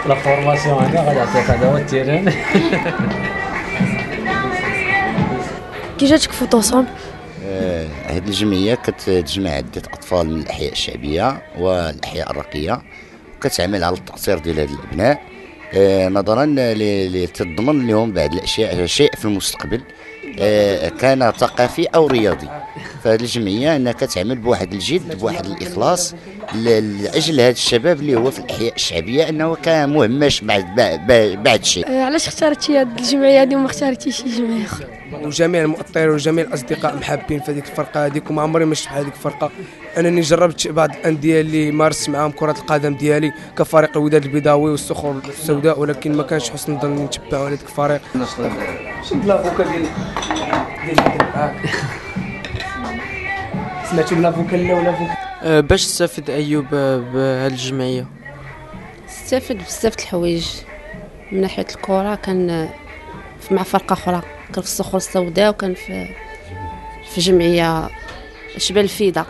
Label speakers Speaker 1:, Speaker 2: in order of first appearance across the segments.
Speaker 1: لا فورماسيون هنا غادي نعطيك هذا هو التيران.
Speaker 2: كي جاتك فوتوسون؟
Speaker 3: هذه الجمعية كتجمع عدة أطفال من الأحياء الشعبية والأحياء الراقية، وكتعمل على التأثير ديال هاد الأبناء نظرا لتضمن لهم بعض الأشياء شيء في المستقبل كان ثقافي أو رياضي. فهذه الجمعية أنها كتعمل بواحد الجد بواحد الإخلاص لأجل هذا الشباب اللي هو في الأحياء الشعبية أنه كان مهمش بعد شيء.
Speaker 2: علاش اختارتي هذه الجمعية هذه وما اختارتيش شي جمعية أخرى؟
Speaker 4: وجميع المؤطرين وجميع الأصدقاء محابين في هذيك الفرقة هذيك، وما عمري ما شفت هذيك الفرقة. أنني جربت بعض الأندية اللي مارست معاهم كرة القدم ديالي كفريق الوداد البيضاوي والصخور السوداء، ولكن ما كانش حسن نظن نتبعوا هذاك الفريق. شد لافوكا ديال سمعتوا لافوكا لا ولا فوكا؟
Speaker 5: باش تستافد أيوب بهذه الجمعية؟
Speaker 6: استفد بزاف د الحوايج من ناحية الكرة. كان مع فرقة أخرى، كان في الصخور السوداء، وكان في جمعية شبال الفيضة،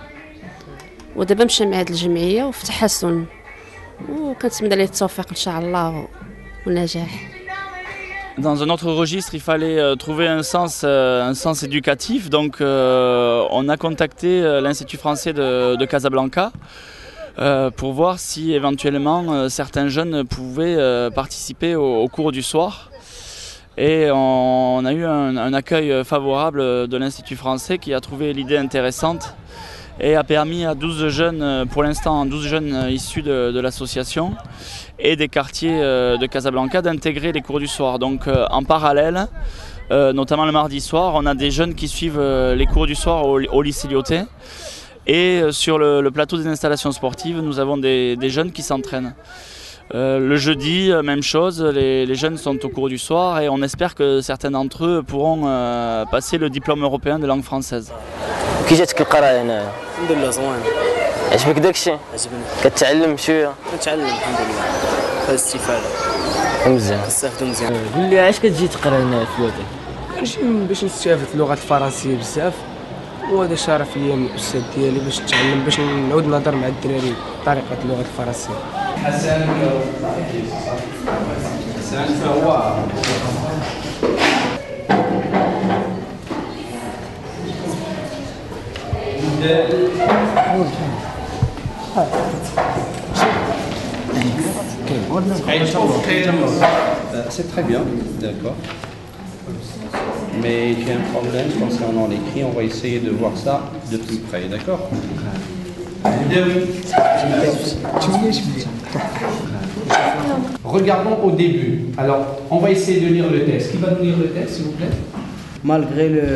Speaker 6: ودابا مشى مع هذه الجمعية وفي تحسن، وكنتمنى ليه التوفيق إن شاء الله والنجاح.
Speaker 7: Dans un autre registre, il fallait trouver un sens éducatif. Donc, on a contacté l'Institut français de Casablanca pour voir si éventuellement certains jeunes pouvaient participer au cours du soir. Et on a eu un accueil favorable de l'Institut français qui a trouvé l'idée intéressante et a permis à 12 jeunes, pour l'instant 12 jeunes issus de l'association et des quartiers de Casablanca, d'intégrer les cours du soir. Donc en parallèle, notamment le mardi soir, on a des jeunes qui suivent les cours du soir au lycée Lyoté. Et sur le plateau des installations sportives, nous avons des jeunes qui s'entraînent. Le jeudi, même chose, les jeunes sont au cours du soir et on espère que certains d'entre eux pourront passer le diplôme européen de langue française.
Speaker 8: كي جاتك القرايه هنايا؟
Speaker 5: الحمد لله زوين.
Speaker 8: عجبك داكشي؟
Speaker 5: عجبني.
Speaker 8: كتعلم شويه؟
Speaker 5: كنتعلم الحمد لله. هذا الاستفادة.
Speaker 8: مزيان.
Speaker 5: كنستافدوا مزيان.
Speaker 1: قول لي علاش كتجي تقرا هنا في لوطي؟
Speaker 4: كنجي باش نستافد اللغة الفرنسية بزاف، وهذا شرف ليا من الأستاذ ديالي باش نتعلم، باش نعود نهضر مع الدراري بطريقة اللغة الفرنسية.
Speaker 9: حسن فهو
Speaker 10: C'est très bien, d'accord. Mais j'ai un problème concernant l'écrit, on va essayer de voir ça de plus près, d'accord?
Speaker 9: Regardons au début. Alors, on va essayer de lire le texte. Qui va nous lire le texte, s'il vous plaît?
Speaker 5: Malgré le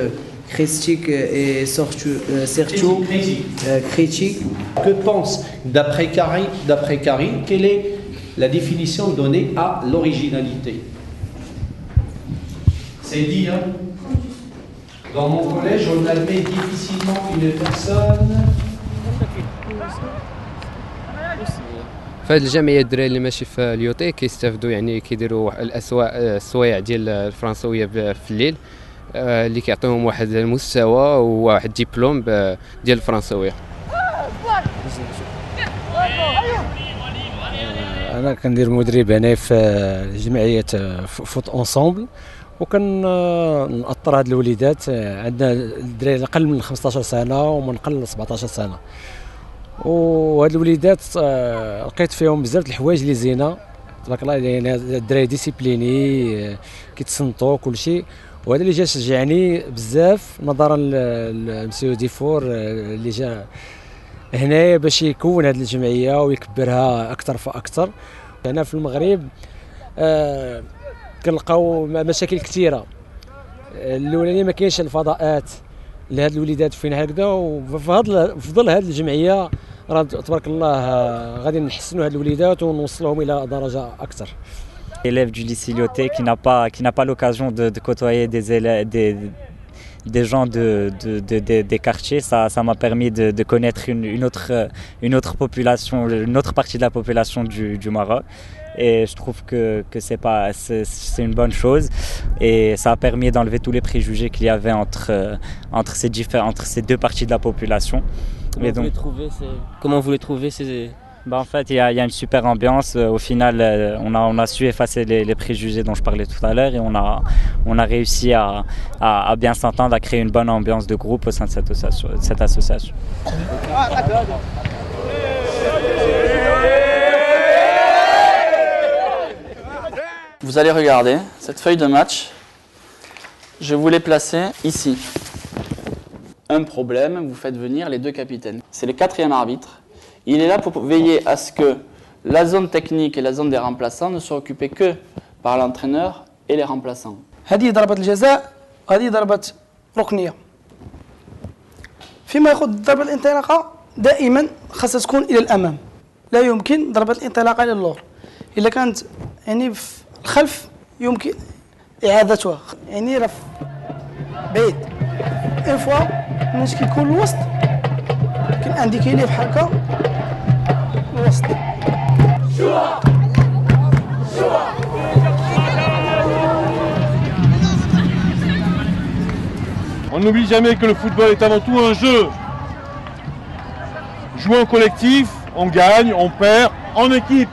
Speaker 5: critique et surtout critique.
Speaker 9: Que pense, d'après Karine, quelle est la définition donnée à l'originalité? C'est dit, hein? Dans mon collège, on admet difficilement une personne.
Speaker 11: فهاد الجمعيه الدراري اللي ماشي في اليوطي كيستافدوا، يعني كيديروا السوايع ديال الفرنسويه في الليل اللي كيعطيهم واحد المستوى وواحد ديبلوم ديال الفرنسويه.
Speaker 1: انا كندير مدرب هنا في جمعيه فوت اونصومبل، وكنأطر هاد الوليدات. عندنا الدراري اقل من 15 سنه ومن قل 17 سنه، وهاد الوليدات لقيت فيهم بزاف د الحوايج اللي زينه تبارك الله. يعني الدراري ديسيبليني كيتصنتوا كلشي، وهذا اللي جا شجعني بزاف نظرا لمسيو ديفور اللي جا هنايا باش يكون هذه الجمعيه ويكبرها اكثر فاكثر. هنا في المغرب كنلقاو مشاكل كثيره. الاولانيه ما كاينش الفضاءات لهاد الوليدات فين هكذا، وفي ظل هذه الجمعيه راه تبارك الله غادي نحسنوا هاد الوليدات ونوصلوهم الى درجه اكثر.
Speaker 12: Élève du lycée Lyoté qui n'a pas l'occasion de côtoyer des gens des quartiers, ça m'a permis de connaître une autre population, une autre partie de la population du Maroc. et je trouve que c'est une bonne chose et ça a permis d'enlever tous les préjugés qu'il y avait entre ces deux parties de la population.
Speaker 8: Comment vous les trouvez ces...
Speaker 12: En fait, il y a une super ambiance. Au final, on a su effacer les préjugés dont je parlais tout à l'heure et on a réussi à bien s'entendre, à créer une bonne ambiance de groupe au sein de cette association.
Speaker 7: Vous allez regarder cette feuille de match. Je vous l'ai placée ici. Un problème, vous faites venir les deux capitaines. C'est le 4e arbitre. Il est là pour veiller à ce que la zone technique et la zone des remplaçants ne soient occupées que par l'entraîneur et les remplaçants.
Speaker 13: هذه ضربة الجزاء وهذه ضربة ركنية. فيما يخص ضربة الانطلاقة دائما خاصها تكون إلى الأمام. لا يمكن ضربة الانطلاقة إلى اللور. إذا كانت يعني في الخلف يمكن إعادتها يعني راه بعيد. إن فوا ملي كيكون الوسط كاين انديكي ليه بحال هكا الوسط.
Speaker 14: On n'oublie jamais que le football est avant tout un jeu. Jouer en collectif, on gagne, on perd, en équipe.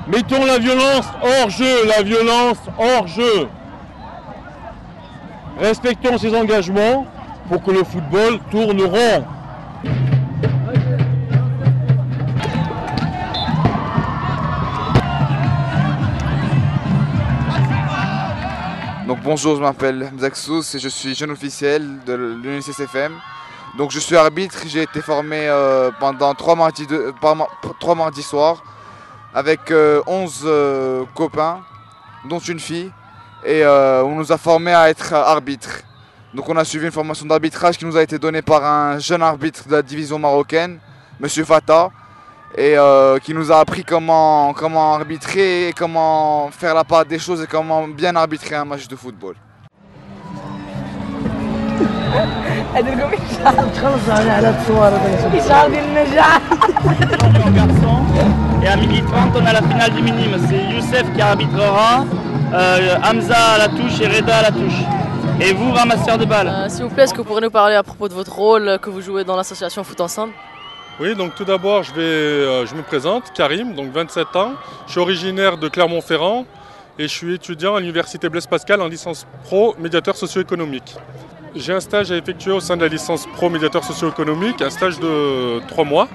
Speaker 14: Mettons la violence hors jeu, la violence hors jeu. Respectons ces engagements pour que le football tourne rond.
Speaker 15: Donc bonjour, je m'appelle Mzaksous et je suis jeune officiel de l'UNICSFM. Donc je suis arbitre, j'ai été formé pendant 3 mardis soirs avec 11 copains, dont une fille, et on nous a formés à être arbitre. Donc on a suivi une formation d'arbitrage qui nous a été donnée par un jeune arbitre de la division marocaine, Monsieur Fata, et qui nous a appris comment arbitrer, et comment faire la part des choses et comment bien arbitrer un match de football.
Speaker 7: Et à 12h30, on a la finale du minime. C'est Youssef qui arbitrera, Hamza à la touche et Reda à la touche. Et vous, ramasseur de balles.
Speaker 16: S'il vous plaît, est-ce que vous pourriez nous parler à propos de votre rôle que vous jouez dans l'association Foot Ensemble?
Speaker 14: Oui, donc tout d'abord, je me présente, Karim, donc 27 ans. Je suis originaire de Clermont-Ferrand et je suis étudiant à l'université Blaise Pascal en licence pro médiateur socio-économique. J'ai un stage à effectuer au sein de la licence pro médiateur socio-économique, un stage de 3 mois,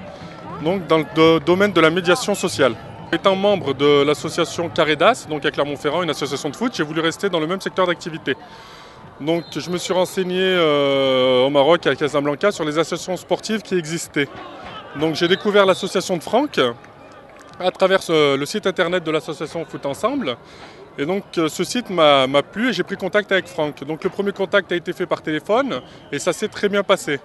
Speaker 14: donc dans le domaine de la médiation sociale. Étant membre de l'association Caredas, donc à Clermont-Ferrand, une association de foot, j'ai voulu rester dans le même secteur d'activité. Donc je me suis renseigné au Maroc, à Casablanca, sur les associations sportives qui existaient. Donc j'ai découvert l'association de Franck à travers le site internet de l'association Foot Ensemble. Et donc ce site m'a plu et j'ai pris contact avec Franck. Donc le premier contact a été fait par téléphone et ça s'est très bien passé.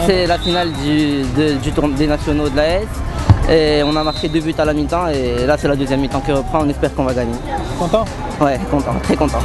Speaker 17: C'est la finale du tournoi des nationaux de la S. Et on a marqué 2 buts à la mi-temps et là c'est la deuxième mi-temps qui reprend, on espère qu'on va gagner.
Speaker 13: Content?
Speaker 17: Ouais, content, très content.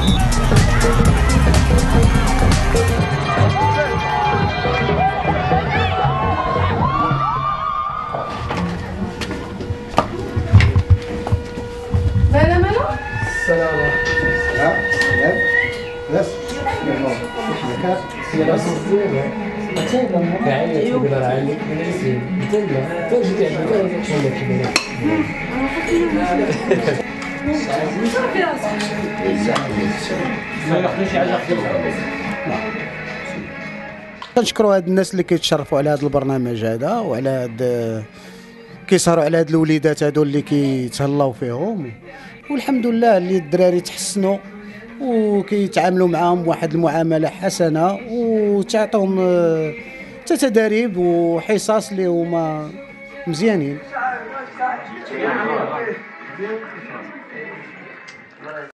Speaker 18: كنشكروا هاد الناس اللي كيتشرفوا على هذا البرنامج هذا وعلى هاد كيسهروا على هاد الوليدات هادو اللي كيتهلاو فيهم والحمد لله اللي الدراري تحسنوا وكيتعاملوا معاهم بواحد المعامله حسنه وتعطيهم تدريب وحصص اللي هما مزيانين.